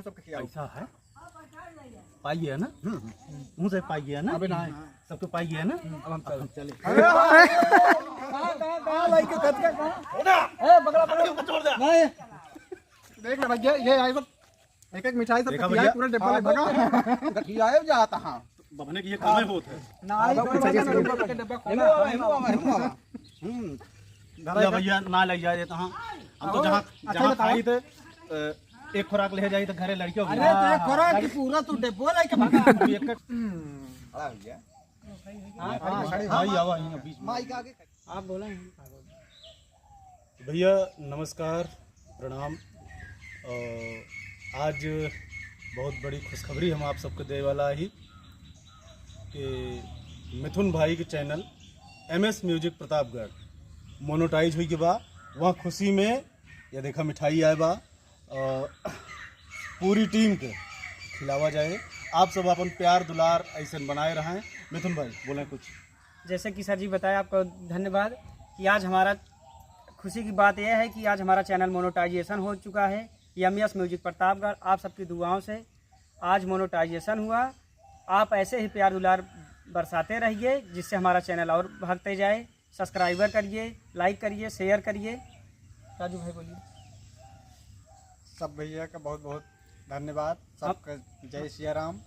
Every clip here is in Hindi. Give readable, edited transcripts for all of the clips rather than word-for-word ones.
सबके खिलाओ। ऐसा है, पाई गया ना, मुँह से पाई गया ना, अबे ना सबको पाई गया ना। अब हम चले। देख ले भैया, ये आई एक एक मिठाई सब देखा खिलाई, भैया? पूरा डिब्बा लगा खिलाए जाता हाँ बबने की ये कामे होत है। या भैया ना ले जाए तो हाँ, हम तो जहाँ खाई थे एक खुराक ले जाए तो घरे लड़कियों की। अरे तो खोरा की पूरा तू डिब्बा लेके भागा। खड़ा हो गया भाई आवा यहाँ बीच में। माइक आगे आप बोला भैया नमस्कार, प्रणाम। आज बहुत बड़ी खुशखबरी हम आप सबको दे वाला ही कि मिथुन भाई के channel MS music Pratapgarh monetise हुई के बा। वहाँ खुशी में ये देखा मिठाई आए बा, पूरी टीम के खिलावा जाए। आप सब अपन प्यार दुलार ऐसे बनाए रहें। मिथुन भाई बोले कुछ। जैसे कि सर जी बताया, आपका धन्यवाद कि आज हमारा खुशी की बात यह है कि आज हमारा चैनल मोनेटाइजेशन हो चुका है। MS म्यूजिक प्रतापगढ़ आप सबकी दुआओं से आज मोनेटाइजेशन हुआ। आप ऐसे ही प्यार दुलार बरसाते रहिए जिससे हमारा चैनल और भागते जाए। सब्सक्राइबर करिए, लाइक करिए, शेयर करिए। राजू भाई बोलिए। सब भैया का बहुत बहुत धन्यवाद, सबका जय सिया राम।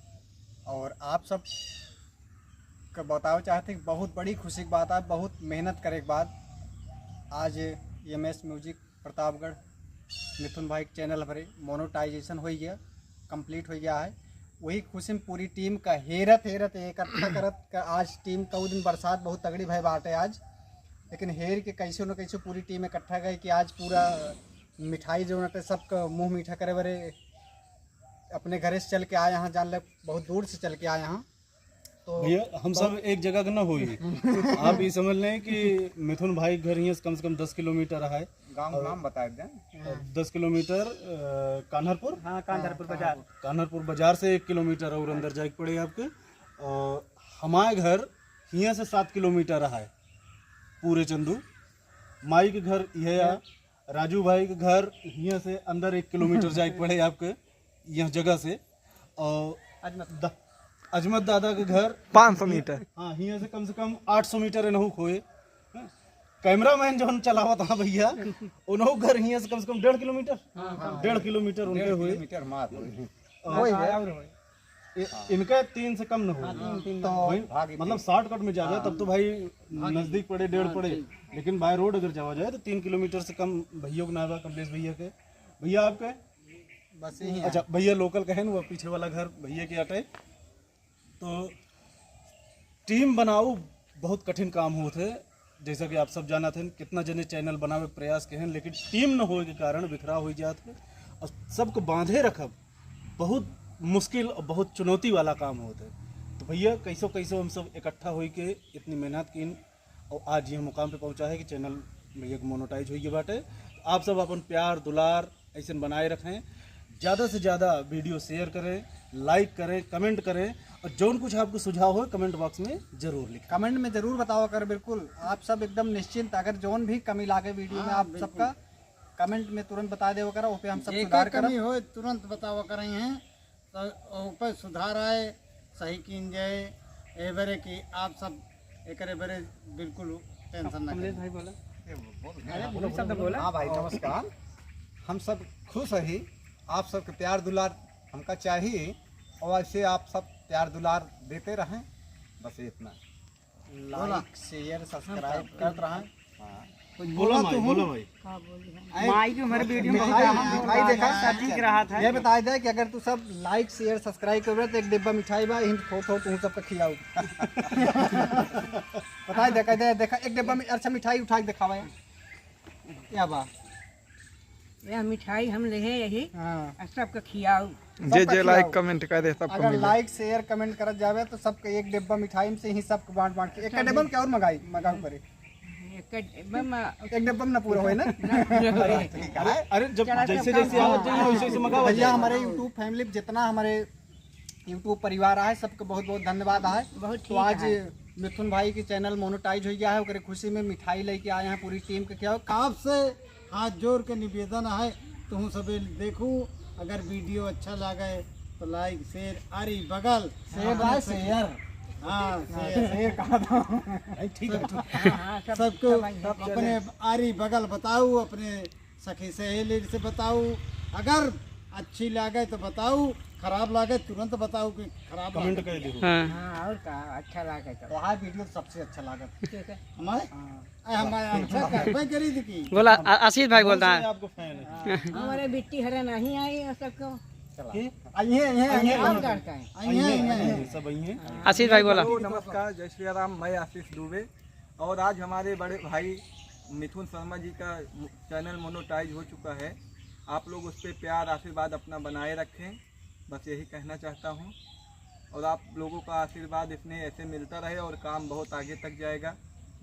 और आप सब का बताओ चाहते हैं, बहुत बड़ी खुशी की बात है, बहुत मेहनत करे के बाद आज MS म्यूजिक प्रतापगढ़ मिथुन भाई के चैनल पर मोनेटाइजेशन हो गया, कंप्लीट हो गया है। वही खुशी में पूरी टीम का हेरत इकट्ठा करत का आज टीम का दिन बरसात बहुत तगड़ी भय बाटे आज, लेकिन हेर के कैसे न कैसे पूरी टीम इकट्ठा गई कि आज पूरा मिठाई जो नटे सबका मुंह मीठा करे बरे अपने घरे से चल के आए यहाँ, जान ले बहुत दूर से चल के आए यहाँ। तो भैया हम सब एक जगह का ना हुई। आप ये समझ लें कि मिथुन भाई घर यहाँ से कम 10 किलोमीटर है। गांव का नाम बता दें 10 किलोमीटर कान्हरपुर। हाँ, कान्हरपुर बाजार। कान्हरपुर बाजार से 1 किलोमीटर और अंदर जाके पड़े आपके। हमारे घर यहाँ से 7 किलोमीटर है पूरे चंदू। माई के घर यह है, राजू भाई के घर यहाँ से अंदर 1 किलोमीटर जाके पड़े आपके यहाँ जगह से। और अजमत दादा के घर 500 मीटर। हाँ, यहाँ से कम 800 मीटर एनहु खोए। कैमरामैन जो हम चलावा था भैया, उनहु घर यहाँ से कम 1.5 किलोमीटर 1.5 किलोमीटर उनके हुए। मीटर मार इनका 3 से कम न हो। तो मतलब शॉर्टकट में जावे तब तो भाई नजदीक पड़े 1.5 पड़े, लेकिन बाय रोड अगर जावा जाए तो 3 किलोमीटर से कम भैया को नावा। कमलेश भैया के भैया आपके बस यही अच्छा भैया लोकल कहे ना, वो पीछे वाला घर भैया के अटे। तो टीम बनाओ बहुत कठिन काम होते, जैसा कि आप सब जाना थे कितना जने चैनल बनावे प्रयास के हैं, लेकिन टीम न होने के कारण बिखरा हो जाते और सबको बांधे रखब बहुत मुश्किल और बहुत चुनौती वाला काम होता है। तो भैया कैसो हम सब इकट्ठा हो के इतनी मेहनत की और आज ये मुकाम पे पहुंचा है कि चैनल भैया को मोनेटाइज हुई बाटे। आप सब अपन प्यार दुलार ऐसे बनाए रखें, ज़्यादा से ज़्यादा वीडियो शेयर करें, लाइक करें, कमेंट करें, और जो कुछ आपको सुझाव हो कमेंट बॉक्स में जरूर लिखें। कमेंट में जरूर बताओ कर। बिल्कुल आप सब एकदम निश्चिंत, अगर जोन भी कमी लागे वीडियो में आप सबका कमेंट में तुरंत बता देव करा, पे हम सब सुधार कमी हो तुरंत बतावा कर रही हैं तो पे सुधार आए, सही कीन जाए। ए बरे कि आप सब एक बरे बिल्कुल टेंशन ना कमलेश भाई बोला। हाँ भाई नमस्कार। हम सब खुश रही, आप सबके प्यार दुलार हमका चाहिए और ऐसे आप सब प्यार दुलार देते रहें, बस इतना। लाइक शेयर सब्सक्राइब करते रहें। बोलो भाई। माई की हमारे वीडियो में मिठाई देखा सटीक रहा था। ये बताया जाए कि अगर तू सब लाइक शेयर सब्सक्राइब कर तो एक डिब्बा मिठाई बा हिंद थो तू सबका खिलाऊ। बताए देखा एक डिब्बा में अच्छा मिठाई उठा के दिखावा या बा यह मिठाई हम ले यही हाँ। सबका खियाऊ। जे लाइक कमेंट कर दे सबको अगर मिले। लाइक शेयर कमेंट करत जावे तो सबका एक डिब्बा मिठाई से ही सबको बांट के एक डिब्बा में क्या और मंगाऊ करे, एक डिब्बा में ना पूरा होए ना। अरे जब जैसे वैसे मंगाओ भैया हमारे यूट्यूब फैमिली जितना हमारे यूट्यूब परिवार आए सबको बहुत बहुत धन्यवाद है। बहुत तो आज मिथुन भाई की चैनल मोनेटाइज हो गया है, ओकरे खुशी में मिठाई लेके आए हैं पूरी टीम के। क्या आपसे हाथ जोड़ के निवेदन है तुम सब देखू अगर वीडियो अच्छा लगे तो लाइक शेयर आरी बगल शेयर हाँ शेयर कहा था ठीक है सबको अपने आरी बगल बताओ, अपने सखी सहेली से बताओ, अगर अच्छी लगे तो बताओ, खराब लगे तुरंत बताओ कि खराब कमेंट लगे। कर दो। हाँ हाँ और का अच्छा लगे तो वहाँ वीडियो सबसे अच्छा लगा ठीक है हमारे अच्छा करबे करी थी की बोला आशीष भाई बोलता कौन से है। आपको फैन है? हमारे बिट्टी हरे नहीं आई और सबको आइए और करता है सब आई हैं। आशीष भाई बोला। हेलो नमस्कार, जय श्री राम। मैं आशीष दुबे और आज हमारे बड़े भाई मिथुन शर्मा जी का चैनल मोनेटाइज हो चुका है। आप लोग उस पर प्यार आशीर्वाद अपना बनाए रखें, बस यही कहना चाहता हूँ। और आप लोगों का आशीर्वाद इसमें ऐसे मिलता रहे और काम बहुत आगे तक जाएगा।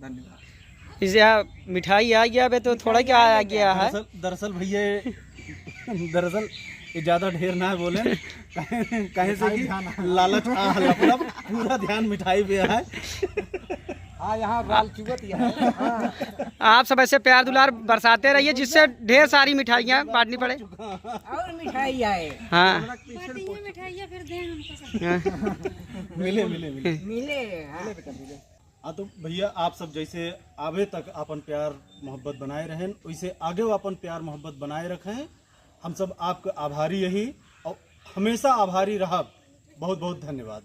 धन्यवाद। इसे यहाँ मिठाई आ गया बे तो थोड़ा क्या आ गया है। दरअसल भैया दरअसल ये ज्यादा ढेर ना है बोले कहीं से कि लालच लपलप पूरा ध्यान मिठाई पे है। हाँ यहाँ राल चुगत है। आप सब ऐसे प्यार दुलार बरसाते रहिए जिससे ढेर सारी मिठाइयाँ बांटनी पड़े। और मिठाई आए हाँ मिले मिले मिले मिले हाँ। हाँ तो भैया आप सब जैसे आगे तक अपन प्यार मोहब्बत बनाए रहें, वैसे आगे वो अपन प्यार मोहब्बत बनाए रखें। हम सब आपके आभारी यही और हमेशा आभारी रहा। बहुत बहुत धन्यवाद।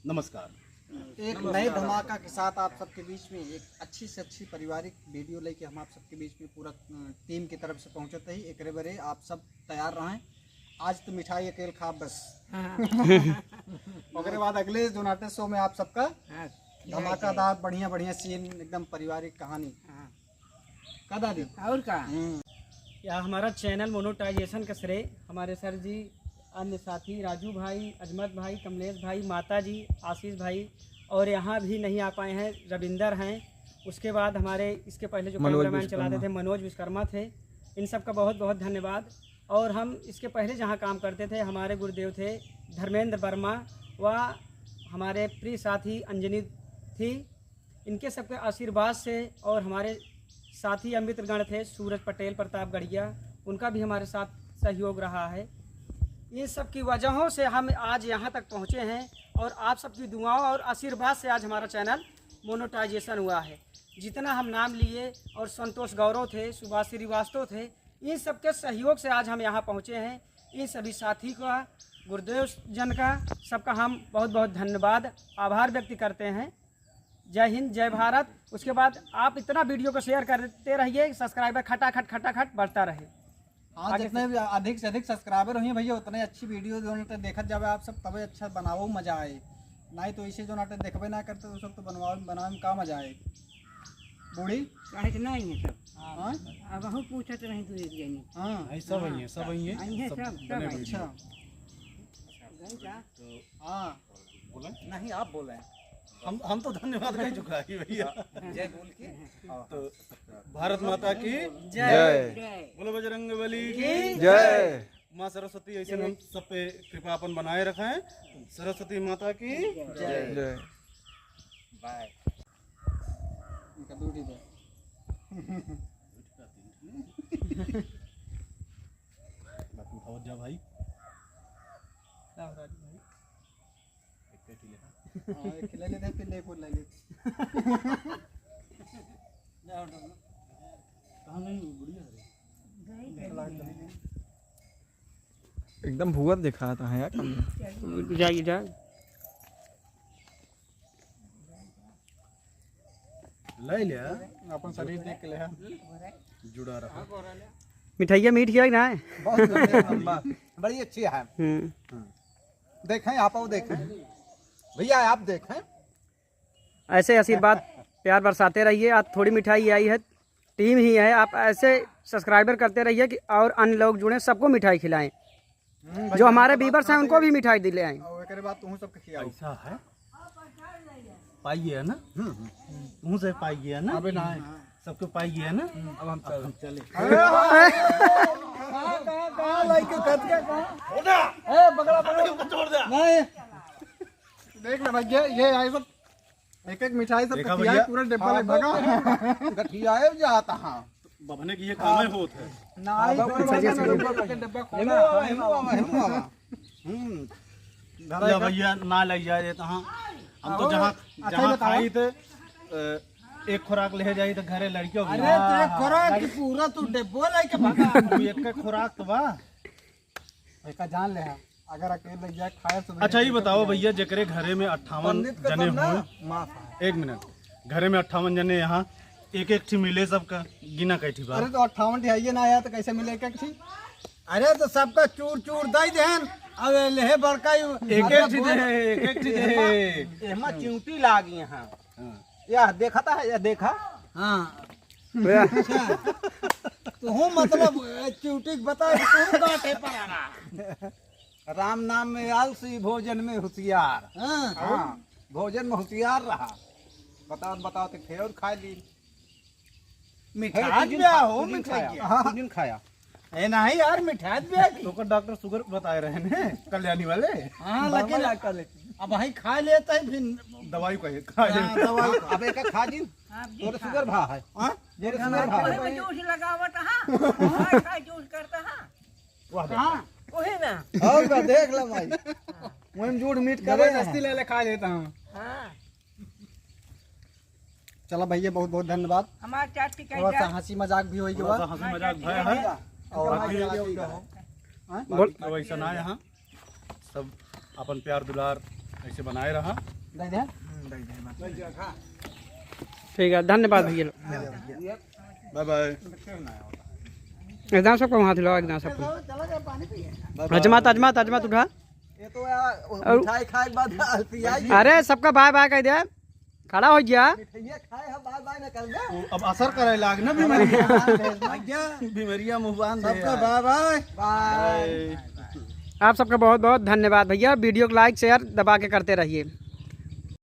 नमस्कार। एक नए धमाका के साथ आप सबके बीच में एक अच्छी से अच्छी पारिवारिक वीडियो लेके हम आप सबके बीच में पूरा टीम की तरफ से पहुंचते ही एक बरे आप सब तैयार रहें। आज तो मिठाई अकेले खा बस उसके बाद अगले जोनाटे शो में आप सबका हाँ, धमाकादार बढ़िया बढ़िया सीन एकदम पारिवारिक कहानी हाँ। का दादी और का यह हमारा चैनल मोनेटाइजेशन का श्रेय हमारे सर जी, अन्य साथी राजू भाई, अजमत भाई, कमलेश भाई, माता जी, आशीष भाई और यहाँ भी नहीं आ पाए हैं रविंदर हैं। उसके बाद हमारे इसके पहले जो कैमरामैन चलाते थे मनोज विश्वकर्मा थे। इन सब का बहुत बहुत धन्यवाद। और हम इसके पहले जहाँ काम करते थे हमारे गुरुदेव थे धर्मेंद्र वर्मा व हमारे प्रिय साथी अंजनी थी। इनके सबके आशीर्वाद से और हमारे साथी अमित्रगण थे सूरज पटेल, प्रताप गढ़िया, उनका भी हमारे साथ सहयोग रहा है। इन सब की वजहों से हम आज यहाँ तक पहुँचे हैं और आप सबकी दुआओं और आशीर्वाद से आज हमारा चैनल मोनेटाइजेशन हुआ है। जितना हम नाम लिए और संतोष गौरव थे, सुभाष श्रीवास्तव थे, इन सब के सहयोग से आज हम यहाँ पहुँचे हैं। इन सभी साथी का, गुरुदेव जन का, सबका हम बहुत बहुत धन्यवाद आभार व्यक्त करते हैं। जय हिंद, जय भारत। उसके बाद आप इतना वीडियो को शेयर करते रहिए, सब्सक्राइबर खटाखट बढ़ता रहे। हाँ जितने भी अधिक से अधिक सब्सक्राइबर हुई भैया उतने अच्छी वीडियो जो नाटे देखत जावे आप सब, तबे अच्छा बनाओ मजा आए। नहीं तो इसे जो नाटे देखबे ना करते तो सब तो बनावे में का मजा आए। बूढ़ी काहे के नहीं है सब हाँ अब हम पूछत नहीं तू एक जनी हाँ आई सब आई हैं, सब आई आई है हैं, सब बने आई। वीडियो। अच्छा हाँ बोले नहीं आप बोले हम तो धन्यवाद कह चुका है भैया। जय बोल के तो भारत माता की जय जय बोलो बजरंग बली की जय। माँ सरस्वती ऐसे हम सब पे कृपा अपन बनाए रखें। सरस्वती माता की जय। बाय। इनका ड्यूटी दे बात उठाओ जा भाई। हाँ एक खिला लेते हैं फिर ले ले लेते कहाँ गई बुढ़िया रे? एकदम भूत दिखाता है यार कम। जाइए जा ले लिया अपन शरीर देख के ले हाँ। जुड़ा रहा। मिठाइया मीठ किया कि ना है? बहुत बड़ी अच्छी है। देखें आप वो देखें भैया, आप देखें ऐसे आशीर्वाद प्यार बरसाते रहिए। आज थोड़ी मिठाई आई है, टीम ही है, आप ऐसे सब्सक्राइबर करते रहिए कि और अन्य लोग जुड़े, सबको मिठाई खिलाएं। जो हमारे व्यूअर्स हैं उनको भी मिठाई दिले आएं। और एक बात तू सबके खियाओ। ऐसा है पाइए है ना? मुँह से पाइए है ना? अबे ना है सबको पाइए है ना? अब हम चले। नहीं देख ले भैया ये आई सब एक एक मिठाई सब देखा खियाए भैया? पूरा डिब्बा लग भगा। गठियाए जाता हाँ बभने की ये काम होत है। या भैया ना लग जाए तो हाँ हम तो जहाँ जहाँ खाई थे एक खुराक ले जाई तो घरे लड़कियों की खुराक पूरा तू डिब्बो लेके भागा एक खुराक तो बा। का जान ले अगर अकेले लग जाए खाए तो अच्छा ये बताओ भैया जकरे घरे में 58 जने हुए, एक मिनट, घरे में 58 जने यहाँ एक एक मिले सबका गिना कैठी बात। अरे तो 58 ढाई ना आया तो कैसे मिलेगा किसी? अरे तो सबका चूर चूर दई देन अब लेहे बड़का एक एक चीज है, एक एक चीज है। एमा चिंटी लागी यहाँ या देखा था या देखा हाँ तो हूँ मतलब चूटी बता तू गांठे पर आना राम नाम में आलसी भोजन में होशियार। हाँ भोजन में होशियार रहा। बताओ बताओ तो थे और खा ली मिठाई भी हो मिठाई हाँ दिन खाया ए नहीं यार मिठाई भी तो डॉक्टर शुगर बताए रहे हैं कल्याणी वाले। हाँ लेकिन अब वही खा लेता है फिर दवाई का खा ले। दवाई अब एक खा जी तोरे शुगर भा है हाँ? जेरे शुगर भा है ओहे में जूस लगावत हां खाए जूस करता हां हाँ ओहे ना और का देख ले भाई मुझे झूठ मीट करे जबरदस्ती ले खा लेता हूँ। हां चलो भैया बहुत बहुत धन्यवाद। हमार चाट की थोड़ा सा कहीं हंसी मजाक भी होगी थोड़ा सा हंसी मजाक भय है और बाकी वैसा ना यहाँ सब अपन प्यार दुलार ऐसे बनाए रहा। दे दे ठीक है, धन्यवाद भैया। Bye bye. एकदम सबको वहाँ दिलाओ, एकदम सबको अजमत अजमत अजमत उठा। ये तो मिठाई खाए के बाद पियाई अरे सबका बाय बाय कह दे, खड़ा हो गया। ये खाए हम बाय बाय ना कर दे वो अब असर करे लाग ना बीमारियां बीमारियां मुहबान सबका बाय बाय बाय। आप सबका बहुत बहुत धन्यवाद भैया। वीडियो को लाइक शेयर दबा के करते रहिए।